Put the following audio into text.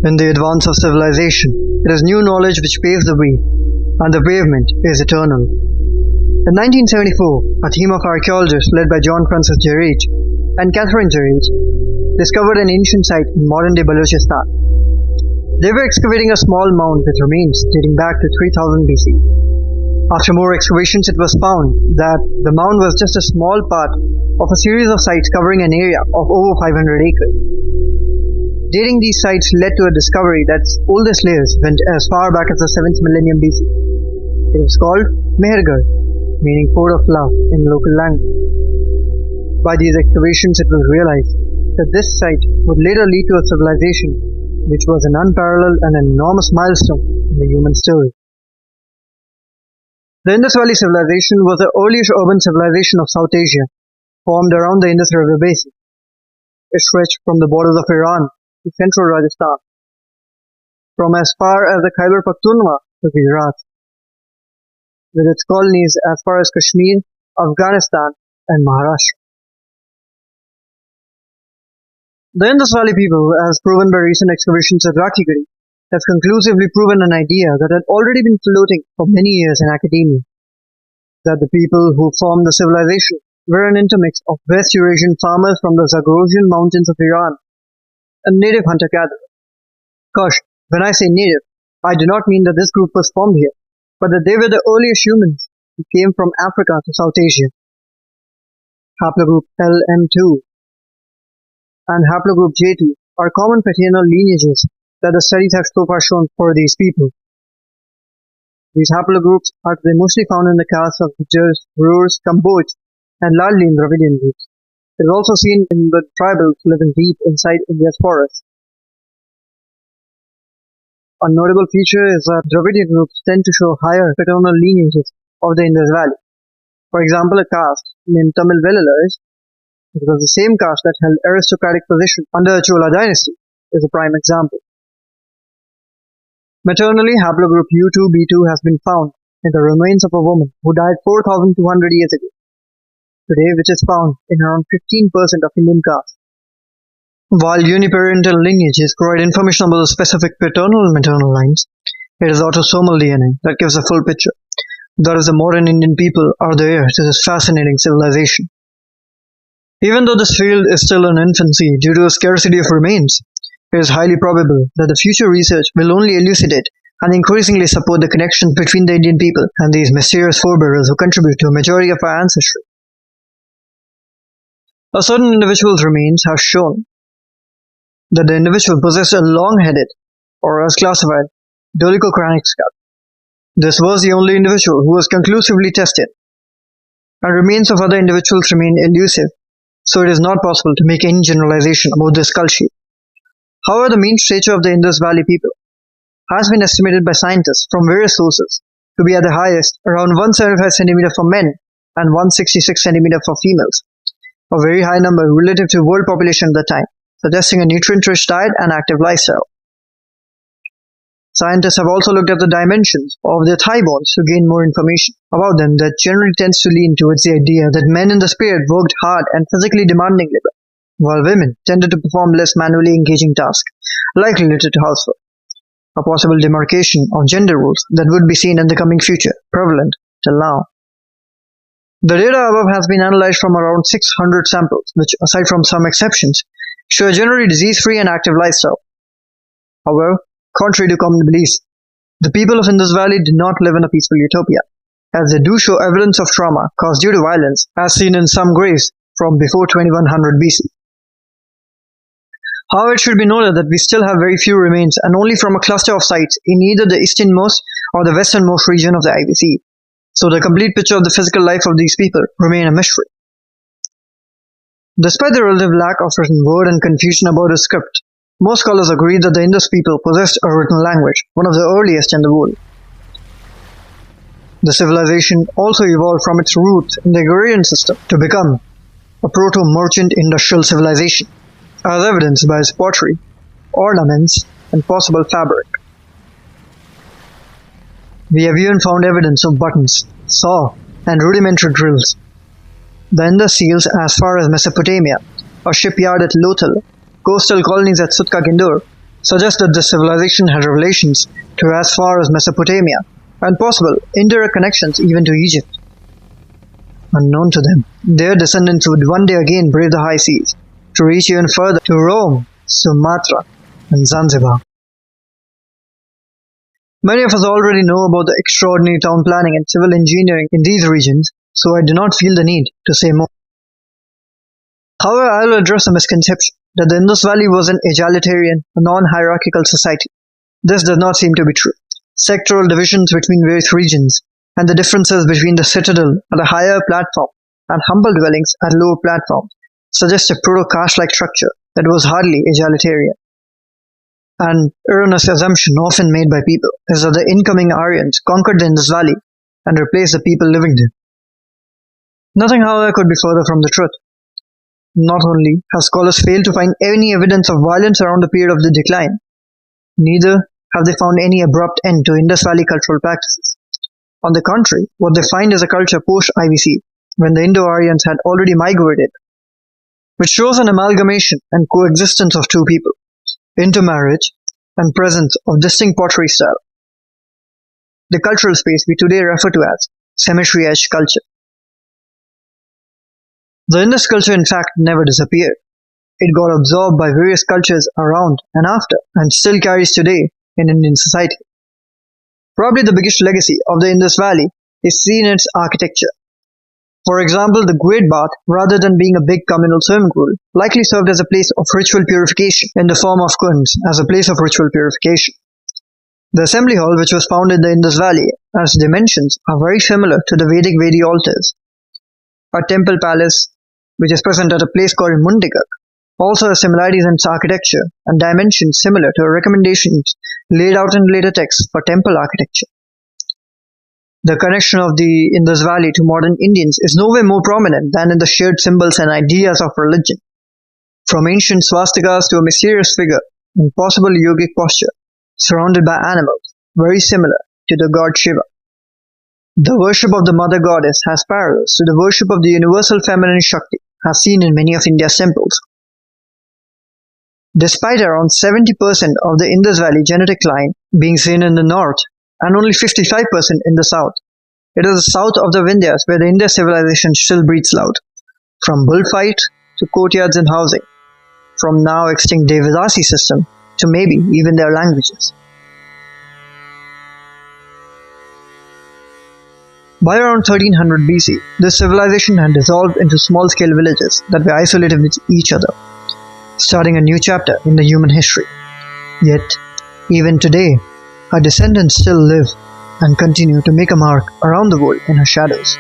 In the advance of civilization, it is new knowledge which paves the way, and the pavement is eternal. In 1974, a team of archaeologists led by John Francis Geraint and Catherine Geraint discovered an ancient site in modern-day Balochistan. They were excavating a small mound with remains dating back to 3000 BC. After more excavations, it was found that the mound was just a small part of a series of sites covering an area of over 500 acres. Dating these sites led to a discovery that its oldest layers went as far back as the 7th millennium BC. It was called Mehergarh, meaning port of love in local language. By these excavations, it was realized that this site would later lead to a civilization which was an unparalleled and enormous milestone in the human story. The Indus Valley Civilization was the earliest urban civilization of South Asia, formed around the Indus River basin. It stretched from the borders of Iran to central Rajasthan, from as far as the Khyber Pakhtunkhwa to Gujarat, with its colonies as far as Kashmir, Afghanistan, and Maharashtra. The Indus Valley people, as proven by recent excavations at Rakhigarhi, have conclusively proven an idea that had already been floating for many years in academia, that the people who formed the civilization were an intermix of West Eurasian farmers from the Zagorodian mountains of Iran and native hunter-gatherers. Gosh, when I say native, I do not mean that this group was formed here, but that they were the earliest humans who came from Africa to South Asia. Haplogroup LM2 and haplogroup J2 are common paternal lineages that the studies have so far shown for these people. These haplogroups are today mostly found in the castes of Gujars, Brurs, Kamboj, and largely in Dravidian groups. It is also seen in the tribals living deep inside India's forests. A notable feature is that Dravidian groups tend to show higher paternal lineages of the Indus Valley. For example, a caste named Tamil Vellalars, which was the same caste that held aristocratic position under the Chola dynasty, is a prime example. Maternally, haplogroup U2B2 has been found in the remains of a woman who died 4,200 years ago, today, which is found in around 15% of Indian castes. While uniparental lineages provide information about the specific paternal and maternal lines, it is autosomal DNA that gives a full picture. That is, the modern Indian people are the heir to this fascinating civilization. Even though this field is still in infancy due to a scarcity of remains, it is highly probable that the future research will only elucidate and increasingly support the connections between the Indian people and these mysterious forebearers who contribute to a majority of our ancestry. A certain individual's remains have shown that the individual possessed a long-headed, or as classified, dolichocranic skull. This was the only individual who was conclusively tested, and remains of other individuals remain elusive, so it is not possible to make any generalization about this skull shape. However, the mean stature of the Indus Valley people has been estimated by scientists from various sources to be at the highest around 175 cm for men and 166 cm for females, a very high number relative to world population at the time, suggesting a nutrient-rich diet and active lifestyle. Scientists have also looked at the dimensions of their thigh bones to gain more information about them that generally tends to lean towards the idea that men in the spirit worked hard and physically demanding labor, while women tended to perform less manually engaging tasks, likely related to housework. A possible demarcation of gender roles that would be seen in the coming future, prevalent till now. The data above has been analyzed from around 600 samples, which, aside from some exceptions, show a generally disease-free and active lifestyle. However, contrary to common beliefs, the people of Indus Valley did not live in a peaceful utopia, as they do show evidence of trauma caused due to violence, as seen in some graves from before 2100 BC. However, it should be noted that we still have very few remains and only from a cluster of sites in either the easternmost or the westernmost region of the IVC. So the complete picture of the physical life of these people remain a mystery. Despite the relative lack of written word and confusion about the script, most scholars agree that the Indus people possessed a written language, one of the earliest in the world. The civilization also evolved from its roots in the agrarian system to become a proto-merchant industrial civilization, as evidenced by its pottery, ornaments, and possible fabric. We have even found evidence of buttons, saw, and rudimentary drills. The Indus seals as far as Mesopotamia, a shipyard at Lothal, coastal colonies at Sutka Gindur, suggest that this civilization had relations to as far as Mesopotamia, and possible indirect connections even to Egypt. Unknown to them, their descendants would one day again brave the high seas, to reach even further to Rome, Sumatra, and Zanzibar. Many of us already know about the extraordinary town planning and civil engineering in these regions, so I do not feel the need to say more. However, I will address a misconception that the Indus Valley was an egalitarian, non-hierarchical society. This does not seem to be true. Sectoral divisions between various regions and the differences between the citadel at a higher platform and humble dwellings at lower platforms suggest a proto-caste-like structure that was hardly egalitarian. An erroneous assumption often made by people is that the incoming Aryans conquered the Indus Valley and replaced the people living there. Nothing, however, could be further from the truth. Not only have scholars failed to find any evidence of violence around the period of the decline, neither have they found any abrupt end to Indus Valley cultural practices. On the contrary, what they find is a culture post-IVC, when the Indo-Aryans had already migrated, which shows an amalgamation and coexistence of two people, intermarriage, and presence of distinct pottery style. The cultural space we today refer to as cemetery-edge culture. The Indus culture in fact never disappeared. It got absorbed by various cultures around and after, and still carries today in Indian society. Probably the biggest legacy of the Indus Valley is seen in its architecture. For example, the Great Bath, rather than being a big communal swimming pool, likely served as a place of ritual purification in the form of kunds as a place of ritual purification. The assembly hall, which was found in the Indus Valley, as dimensions are very similar to the Vedic vedio altars. A temple palace, which is present at a place called Muntikak, also has similarities in its architecture and dimensions similar to recommendations laid out in later texts for temple architecture. The connection of the Indus Valley to modern Indians is nowhere more prominent than in the shared symbols and ideas of religion. From ancient swastikas to a mysterious figure in possible yogic posture, surrounded by animals, very similar to the god Shiva. The worship of the mother goddess has parallels to the worship of the universal feminine Shakti, as seen in many of India's temples. Despite around 70% of the Indus Valley genetic line being seen in the north and only 55% in the south, it is the south of the Vindhyas where the Indus civilization still breathes loud. From bullfight to courtyards and housing, from now extinct Devadasi system to maybe even their languages. By around 1300 BC, this civilization had dissolved into small-scale villages that were isolated with each other, starting a new chapter in the human history. Yet, even today, her descendants still live and continue to make a mark around the world in her shadows.